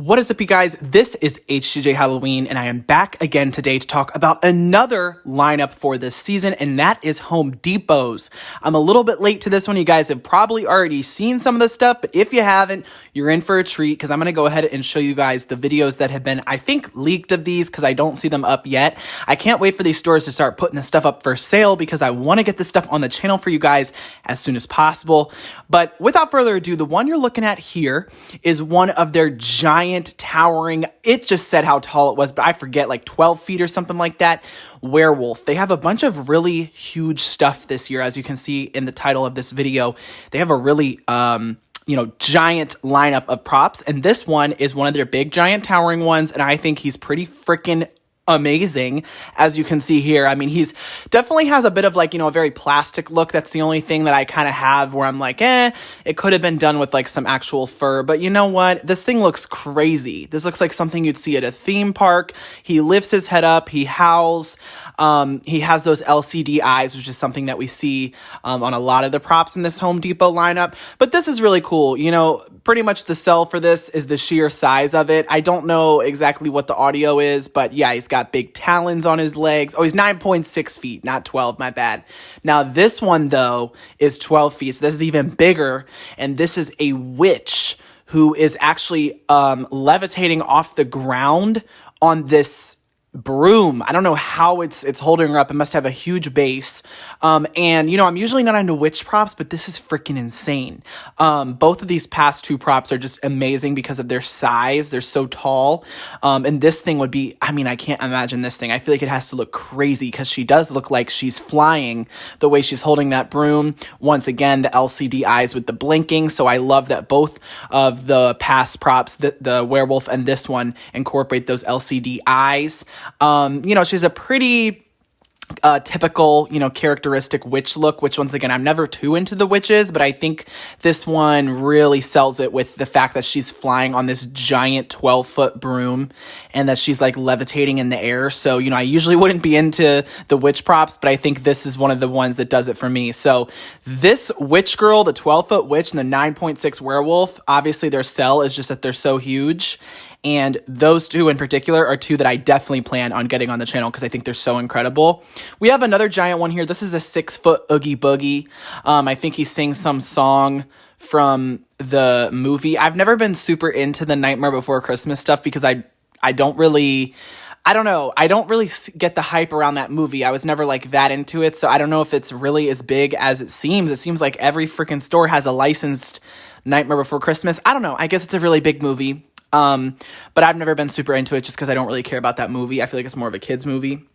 What is up, you guys? This is HTJ Halloween, and I am back again today to talk about another lineup for this season, and that is Home Depot's. I'm a little bit late to this one. You guys have probably already seen some of this stuff, but if you haven't, you're in for a treat because I'm going to go ahead and show you guys the videos that have been, I think, leaked of these because I don't see them up yet. I can't wait for these stores to start putting this stuff up for sale because I want to get this stuff on the channel for you guys as soon as possible. But without further ado, the one you're looking at here is one of their giant towering, it just said how tall it was, but I forget, like 12 feet or something like that, werewolf. They have a bunch of really huge stuff this year, as you can see in the title of this video. They have a really giant lineup of props, and this one is one of their big giant towering ones, and I think he's pretty freaking amazing, as you can see here. I mean, he's definitely has a bit of like, a very plastic look. That's the only thing that I kind of have where I'm like, it could have been done with like some actual fur, but you know what? This thing looks crazy. This looks like something you'd see at a theme park. He lifts his head up, he howls. He has those LCD eyes, which is something that we see on a lot of the props in this Home Depot lineup. But this is really cool. Pretty much the sell for this is the sheer size of it. I don't know exactly what the audio is, but yeah, he's got big talons on his legs. Oh, he's 9.6 feet, not 12, my bad. Now this one though is 12 feet, so this is even bigger, and this is a witch who is actually levitating off the ground on this broom. I don't know how it's holding her up. It must have a huge base. And I'm usually not into witch props, but this is freaking insane. Both of these past two props are just amazing because of their size. They're so tall. And this thing would be, I can't imagine this thing. I feel like it has to look crazy because she does look like she's flying the way she's holding that broom. Once again, the LCD eyes with the blinking. So I love that both of the past props, the werewolf and this one, incorporate those LCD eyes. She's a pretty typical, characteristic witch look, which once again, I'm never too into the witches, but I think this one really sells it with the fact that she's flying on this giant 12-foot broom and that she's like levitating in the air. So, I usually wouldn't be into the witch props, but I think this is one of the ones that does it for me. So this witch girl, the 12-foot witch and the 9.6 werewolf, obviously their sell is just that they're so huge. And those two in particular are two that I definitely plan on getting on the channel because I think they're so incredible. We have another giant one here. This is a 6-foot Oogie Boogie. I think he sings some song from the movie. I've never been super into the Nightmare Before Christmas stuff because I don't really get the hype around that movie. I was never like that into it. So I don't know if it's really as big as it seems. It seems like every freaking store has a licensed Nightmare Before Christmas. I don't know. I guess it's a really big movie. But I've never been super into it just because I don't really care about that movie. I feel like it's more of a kid's movie.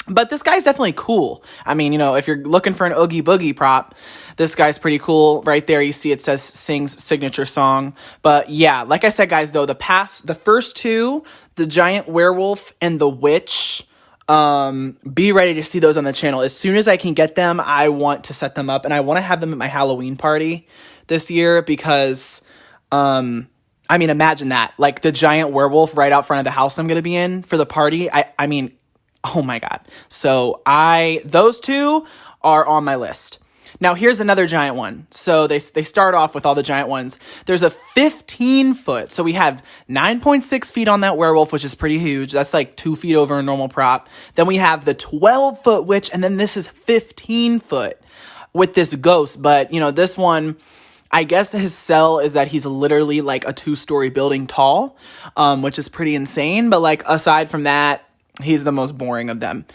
But this guy's definitely cool. If you're looking for an Oogie Boogie prop, this guy's pretty cool. Right there, you see it says sings signature song. But yeah, like I said, guys, though, the first two, the giant werewolf and the witch, be ready to see those on the channel. As soon as I can get them, I want to set them up. And I want to have them at my Halloween party this year because, imagine that, like the giant werewolf right out front of the house I'm going to be in for the party. Oh my God. So those two are on my list. Now here's another giant one. So they start off with all the giant ones. There's a 15-foot. So we have 9.6 feet on that werewolf, which is pretty huge. That's like 2 feet over a normal prop. Then we have the 12-foot witch, and then this is 15-foot with this ghost. But, this one, I guess his sell is that he's literally like a 2-story building tall, which is pretty insane. But like aside from that, he's the most boring of them.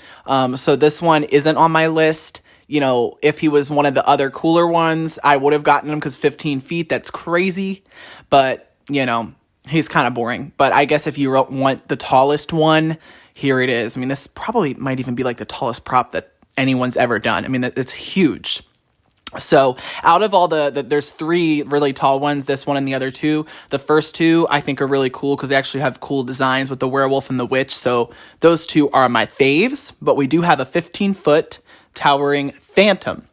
So this one isn't on my list. If he was one of the other cooler ones, I would have gotten him because 15 feet, that's crazy. But, he's kind of boring. But I guess if you want the tallest one, here it is. This probably might even be like the tallest prop that anyone's ever done. It's huge. So out of all there's 3 really tall ones, this one and the other 2. The first 2 I think are really cool because they actually have cool designs with the werewolf and the witch. So those 2 are my faves, but we do have a 15-foot towering phantom.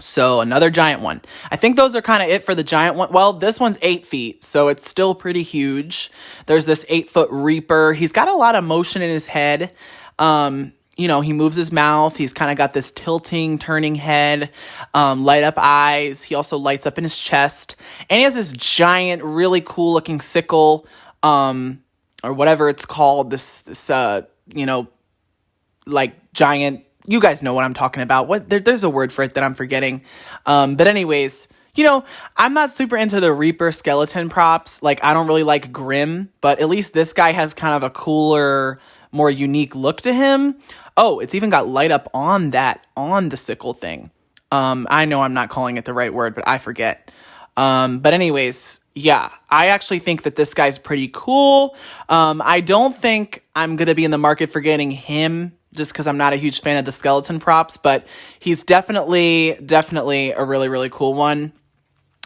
So another giant one. I think those are kind of it for the giant one. Well, this one's 8 feet, so it's still pretty huge. There's this 8-foot reaper. He's got a lot of motion in his head. He moves his mouth. He's kind of got this tilting, turning head, light up eyes. He also lights up in his chest. And he has this giant, really cool looking sickle or whatever it's called, this you know, like giant, you guys know what I'm talking about. There's a word for it that I'm forgetting. But anyways, you know, I'm not super into the Reaper skeleton props. Like, I don't really like Grim, but at least this guy has kind of a cooler, more unique look to him. Oh, it's even got light up on the sickle thing. I know I'm not calling it the right word, but I forget. But anyways, yeah, I actually think that this guy's pretty cool. I don't think I'm going to be in the market for getting him just because I'm not a huge fan of the skeleton props, but he's definitely a really, really cool one.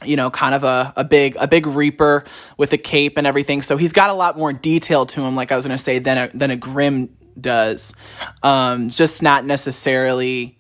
You know, kind of a big Reaper with a cape and everything. So he's got a lot more detail to him, like I was going to say, than a Grim does. Just not necessarily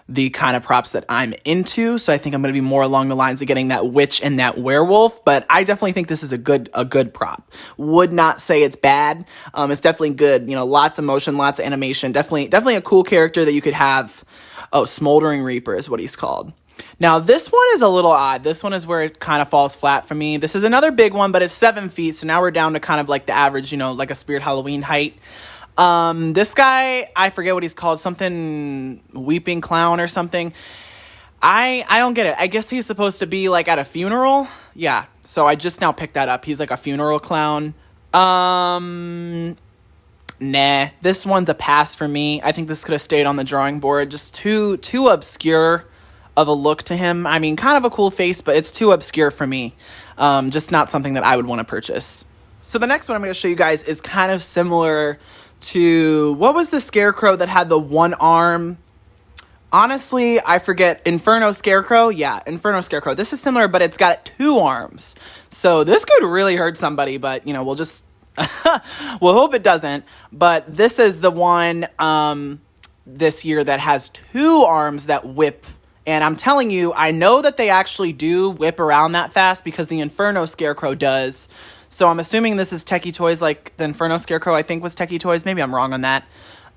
the kind of props that I'm into. So I think I'm going to be more along the lines of getting that witch and that werewolf, but I definitely think this is a good prop. Would not say it's bad. It's definitely good. You know, lots of motion, lots of animation. Definitely a cool character that you could have. Oh, Smoldering Reaper is what he's called. Now, this one is a little odd. This one is where it kind of falls flat for me. This is another big one, but it's 7 feet. So now we're down to kind of like the average, you know, like a Spirit Halloween height. This guy, I forget what he's called, something Weeping Clown or something. I don't get it. I guess he's supposed to be like at a funeral. Yeah. So I just now picked that up. He's like a funeral clown. Nah, this one's a pass for me. I think this could have stayed on the drawing board. Just too obscure of a look to him. I mean, kind of a cool face, but it's too obscure for me. Just not something that I would want to purchase. So the next one I'm going to show you guys is kind of similar to, what was the Scarecrow that had the one arm? Honestly, I forget. Inferno Scarecrow? Yeah, Inferno Scarecrow. This is similar, but it's got 2 arms. So this could really hurt somebody, but, you know, we'll just, we'll hope it doesn't. But this is the one this year that has 2 arms that whip. And I'm telling you, I know that they actually do whip around that fast because the Inferno Scarecrow does. So I'm assuming this is Techie Toys, like the Inferno Scarecrow I think was Techie Toys. Maybe I'm wrong on that.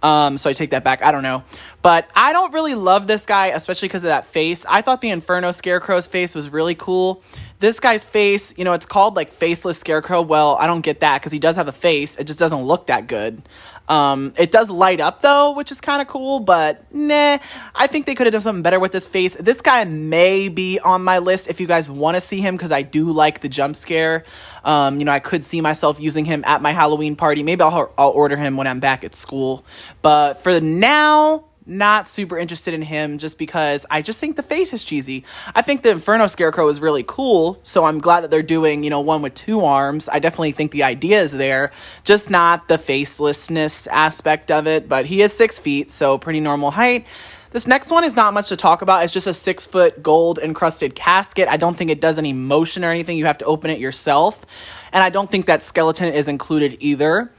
So I take that back. I don't know. But I don't really love this guy, especially because of that face. I thought the Inferno Scarecrow's face was really cool. This guy's face, you know, it's called like Faceless Scarecrow. Well, I don't get that because he does have a face. It just doesn't look that good. It does light up though, which is kind of cool, but nah, I think they could have done something better with this face. This guy may be on my list if you guys want to see him, because I do like the jump scare. You know, I could see myself using him at my Halloween party. Maybe I'll order him when I'm back at school. But for now, not super interested in him just because I just think the face is cheesy. I think the Inferno Scarecrow is really cool, so I'm glad that they're doing, you know, one with 2 arms. I definitely think the idea is there, just not the facelessness aspect of it, but he is 6 feet, so pretty normal height. This next one is not much to talk about. It's just a 6-foot gold encrusted casket. I don't think it does any motion or anything. You have to open it yourself, and I don't think that skeleton is included either.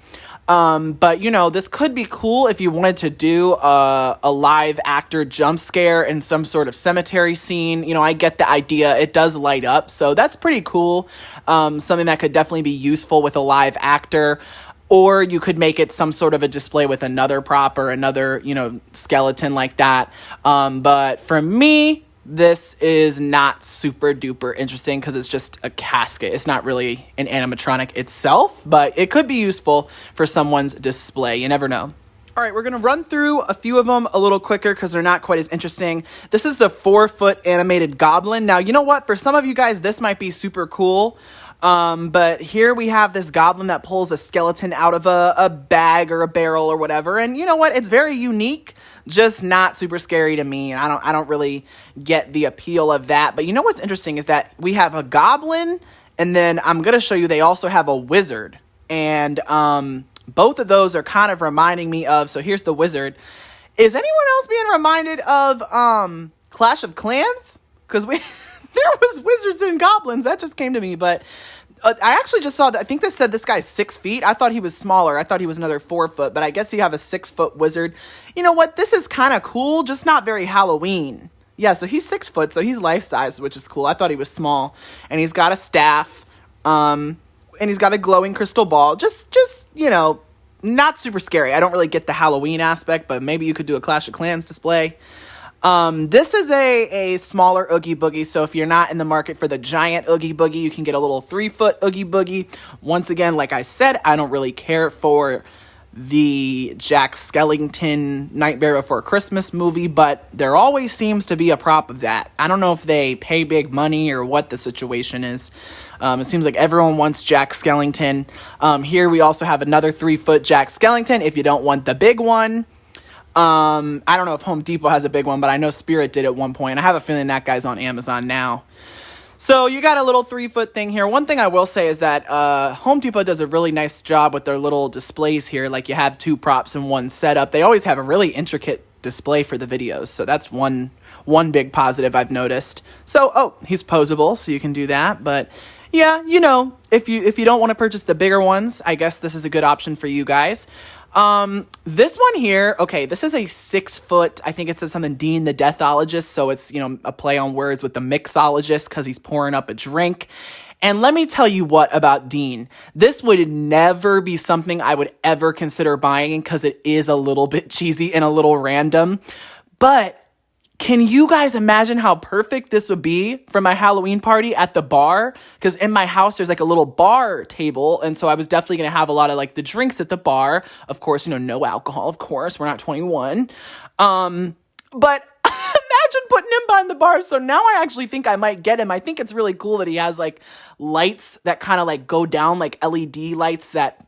But, you know, this could be cool if you wanted to do a live actor jump scare in some sort of cemetery scene. You know, I get the idea. It does light up, so that's pretty cool. Something that could definitely be useful with a live actor. Or you could make it some sort of a display with another prop or another, you know, skeleton like that. But for me, this is not super duper interesting because it's just a casket. It's not really an animatronic itself, but it could be useful for someone's display. You never know. All right, we're going to run through a few of them a little quicker because they're not quite as interesting. This is the 4-foot animated goblin. Now, you know what? For some of you guys, this might be super cool. But here we have this goblin that pulls a skeleton out of a bag or a barrel or whatever. And you know what? It's very unique, just not super scary to me. And I don't really get the appeal of that. But you know what's interesting is that we have a goblin, and then I'm going to show you they also have a wizard. And, both of those are kind of reminding me of, so here's the wizard. Is anyone else being reminded of, Clash of Clans? Because there was wizards and goblins. That just came to me. But I actually just saw that. I think this said this guy's 6 feet. I thought he was smaller. I thought he was another 4 foot. But I guess you have a 6-foot wizard. You know what? This is kind of cool. Just not very Halloween. Yeah, so he's 6 foot. So he's life-size, which is cool. I thought he was small. And he's got a staff. And he's got a glowing crystal ball. Just, you know, not super scary. I don't really get the Halloween aspect. But maybe you could do a Clash of Clans display. This is a smaller Oogie Boogie, so if you're not in the market for the giant Oogie Boogie, you can get a little 3-foot Oogie Boogie. Once again, like I said, I don't really care for the Jack Skellington Nightmare Before Christmas movie, but there always seems to be a prop of that. I don't know if they pay big money or what the situation is. It seems like everyone wants Jack Skellington. Here we also have another 3-foot Jack Skellington if you don't want the big one. I don't know if Home Depot has a big one, but I know Spirit did at one point. I have a feeling that guy's on Amazon now. So you got a little 3-foot thing here. One thing I will say is that Home Depot does a really nice job with their little displays here. Like you have 2 props in one setup. They always have a really intricate display for the videos. So that's one big positive I've noticed. So, oh, he's posable, so you can do that. But yeah, you know, if you don't want to purchase the bigger ones, I guess this is a good option for you guys. This one here, okay, this is a 6-foot, I think it says something, Dean the Deathologist, so it's, you know, a play on words with the mixologist, because he's pouring up a drink. And let me tell you what about Dean. This would never be something I would ever consider buying, because it is a little bit cheesy and a little random. But can you guys imagine how perfect this would be for my Halloween party at the bar? Because in my house, there's like a little bar table. And so I was definitely going to have a lot of like the drinks at the bar. Of course, you know, no alcohol, of course. We're not 21. But imagine putting him behind the bar. So now I actually think I might get him. I think it's really cool that he has like lights that kind of like go down, like LED lights that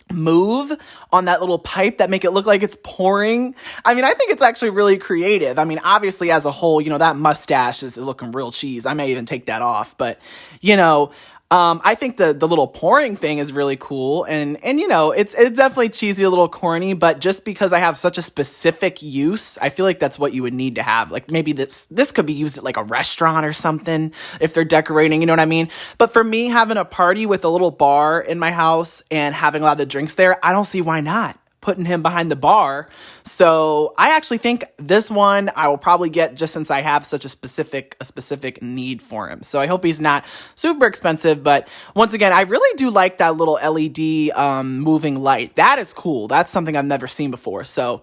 move on that little pipe that make it look like it's pouring. I mean, I think it's actually really creative. I mean, obviously as a whole, you know, that mustache is looking real cheese. I may even take that off, but you know, I think the little pouring thing is really cool, and you know, it's definitely cheesy, a little corny, but just because I have such a specific use, I feel like that's what you would need to have. Like maybe this could be used at like a restaurant or something if they're decorating, you know what I mean? But for me, having a party with a little bar in my house and having a lot of the drinks there, I don't see why not putting him behind the bar. So I actually think this one I will probably get, just since I have such a specific need for him. So I hope he's not super expensive, but once again, I really do like that little LED moving light. That is cool. That's something I've never seen before. So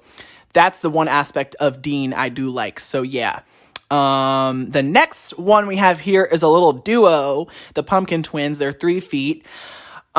that's the one aspect of Dean I do like. So yeah. The next one we have here is a little duo, the Pumpkin Twins. They're 3 feet.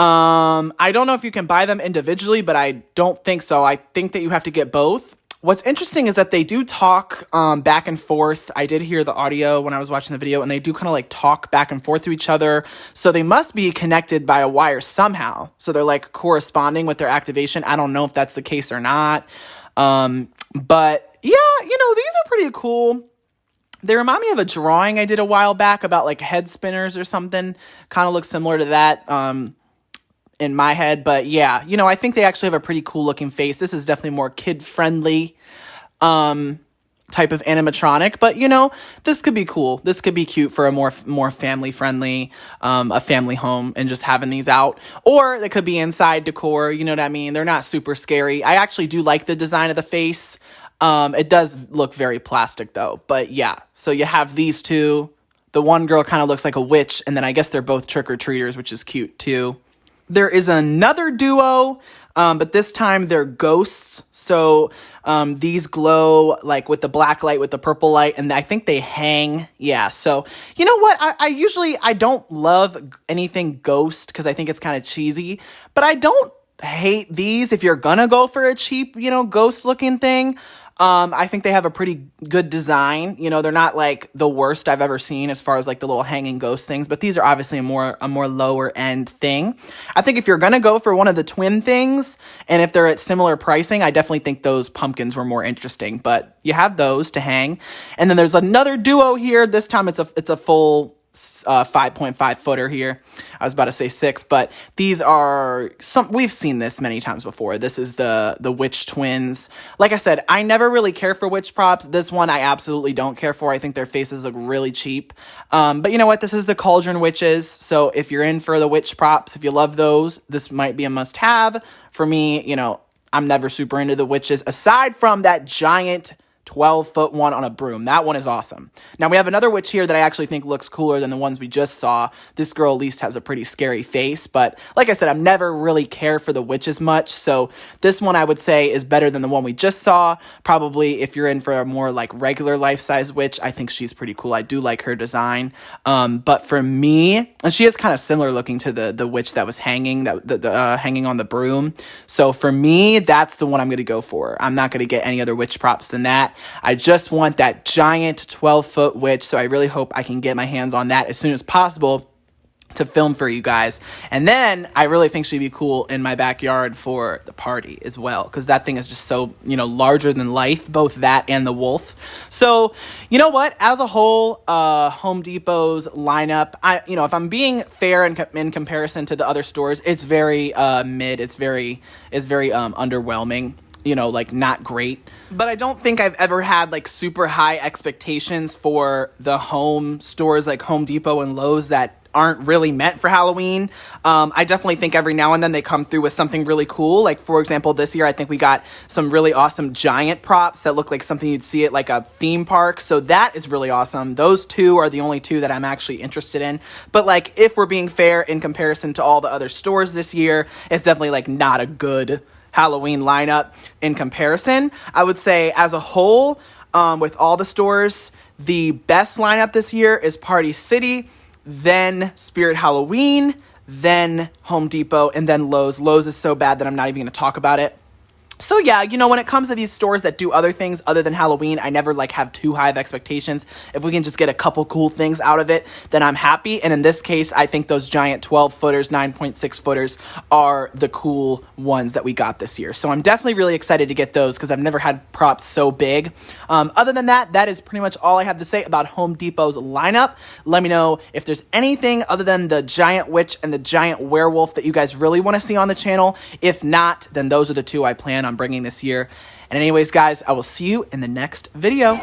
I don't know if you can buy them individually, but I don't think so. I think that you have to get both. What's interesting is that they do talk back and forth. I did hear the audio when I was watching the video, and they do kind of like talk back and forth to each other. So they must be connected by a wire somehow. So they're like corresponding with their activation. I don't know if that's the case or not. But yeah, you know, these are pretty cool. They remind me of a drawing I did a while back about like head spinners or something. Kind of looks similar to that. In my head, but yeah, you know, I think they actually have a pretty cool looking face. This is definitely more kid friendly type of animatronic, but you know, this could be cool. This could be cute for a more family friendly a family home, and just having these out. Or they could be inside decor, you know what I mean? They're not super scary. I actually do like the design of the face. It does look very plastic though, but yeah. So you have these two. The one girl kind of looks like a witch, and then I guess they're both trick-or-treaters, which is cute too. There is another duo, but this time they're ghosts. So these glow like with the black light, with the purple light, and I think they hang. Yeah, so you know what? I don't love anything ghost because I think it's kind of cheesy, but I don't hate these if you're gonna go for a cheap, you know, ghost looking thing. I think they have a pretty good design. You know, they're not like the worst I've ever seen as far as like the little hanging ghost things, but these are obviously a more lower end thing. I think if you're going to go for one of the twin things, and if they're at similar pricing, I definitely think those pumpkins were more interesting, but you have those to hang. And then there's another duo here. This time it's a full 5.5 footer here. I was about to say 6, but these are we've seen this many times before. This is the witch twins. Like I said, I never really care for witch props. This one I absolutely don't care for. I think their faces look really cheap. But you know what? This is the Cauldron witches. So if you're in for the witch props, if you love those, this might be a must have. For me, you know, I'm never super into the witches aside from that giant 12-foot one on a broom. That one is awesome. Now we have another witch here that I actually think looks cooler than the ones we just saw. This girl at least has a pretty scary face, but like I said, I've never really cared for the witches much, so this one I would say is better than the one we just saw. Probably if you're in for a more like regular life-size witch, I think she's pretty cool. I do like her design. But for me, and she is kind of similar looking to the witch that was hanging, hanging on the broom. So for me, that's the one I'm going to go for. I'm not going to get any other witch props than that. I just want that giant 12-foot witch, so I really hope I can get my hands on that as soon as possible to film for you guys. And then I really think she'd be cool in my backyard for the party as well, because that thing is just so, you know, larger than life, both that and the wolf. So, you know what, as a whole, Home Depot's lineup, if I'm being fair in comparison to the other stores, it's very mid, it's very underwhelming. You know, like not great. But I don't think I've ever had like super high expectations for the home stores like Home Depot and Lowe's that aren't really meant for Halloween. I definitely think every now and then they come through with something really cool. Like, for example, this year I think we got some really awesome giant props that look like something you'd see at like a theme park. So that is really awesome. Those two are the only two that I'm actually interested in. But like, if we're being fair in comparison to all the other stores this year, it's definitely like not a good Halloween lineup in comparison. I would say as a whole, with all the stores, the best lineup this year is Party City, then Spirit Halloween, then Home Depot, and then Lowe's. Lowe's is so bad that I'm not even going to talk about it. So yeah, you know, when it comes to these stores that do other things other than Halloween, I never like have too high of expectations. If we can just get a couple cool things out of it, then I'm happy. And in this case, I think those giant 12-footers, 9.6-footers are the cool ones that we got this year. So I'm definitely really excited to get those because I've never had props so big. Other than that, that is pretty much all I have to say about Home Depot's lineup. Let me know if there's anything other than the giant witch and the giant werewolf that you guys really want to see on the channel. If not, then those are the two I plan on bringing this year. And anyways, guys, I will see you in the next video.